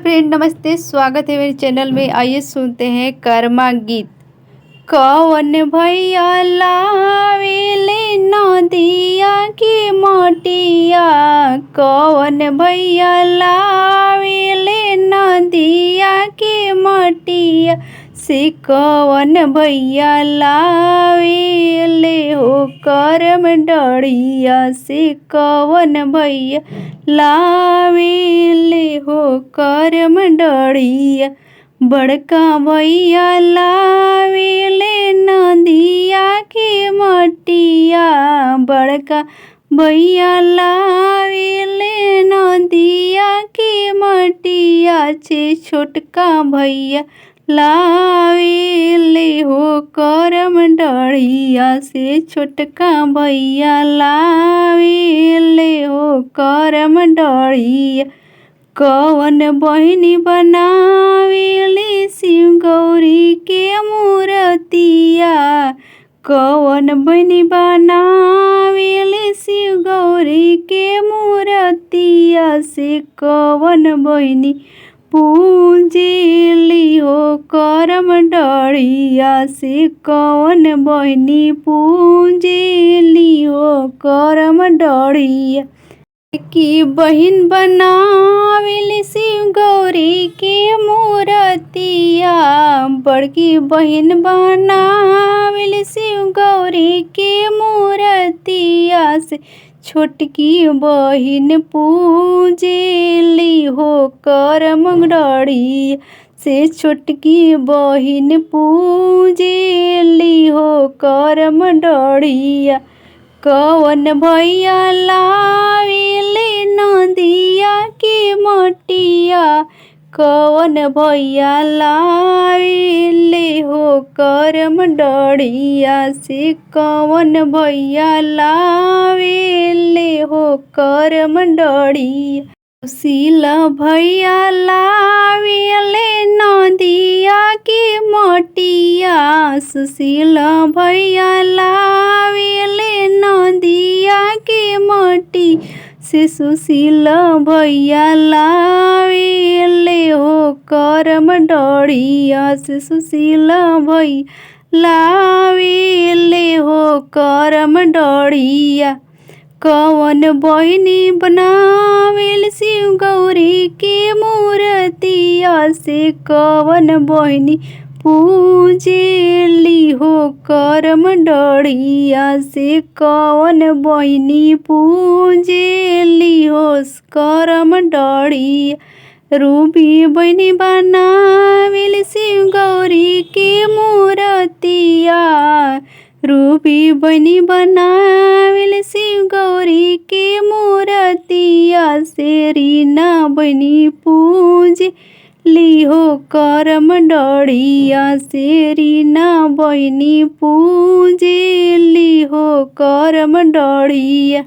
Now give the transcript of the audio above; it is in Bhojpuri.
फ्रेंड नमस्ते, स्वागत है मेरे चैनल में। आइए सुनते हैं कर्मा गीत। कौन भैया लावेले नदिया की मोटिया, कौन भैया लावेले नदिया की मोटिया, से कौन भैया लावेले हो करम डढ़िया, से कौन भैया लावेले हो करम डढ़िया। बड़का भैया लावेले नदिया की मटिया, बड़का भैया लावेले नदिया की मटिया, से छोटका भैया लावेले हो करम डढ़िया, से छोटका भैया लावेले हो करम डढ़िया। कौन बहिनी बनावेली शिव गौरी के मूर्तिया, कौन बहिनी बनावेली शिव गौरी के मूर्तिया, से कौन बहिनी पूजेली हो करम डढ़िया, से कौन बहिनी पूजेली हो करम डढ़िया। की बहिन बनावेली शिव गौरी के मूर्तिया, बड़की बहिन बनावेली शिव गौरी के मूर्तिया, से छोटकी बहिन पूजेली हो करम डढ़िया, से छोटकी बहिन पूजेली हो करम डढ़िया। कौन भैया लावेले नदिया की मटिया, कौन भैया लावेले हो करम डढ़िया, से कौन भैया लावेले हो करम डढ़िया। सुशीला भैया लावेले नदिया की मटिया, सुशीला भैया लावेले नदिया की मटी, से सुशीला भैया लावेले हो करम डढ़िया, से सुशीला भैया लावेले हो करम डढ़िया। कौन बहिनी बनावेली शिव गौरी के मूर्तिया, से कौन बहिनी पूजेली हो करम डढ़िया, से कौन बहिनी पूजेली हो करम डढ़िया। रूबी बहिनी बनावेली शिव गौरी के मूर्तिया, रूबी बहिनी बनावेली शिव गौरी के मूर्तिया, से रीना बहिनी पूजेली हो करम डढ़िया, से रीना बहिनी पूजेली हो करम डढ़िया।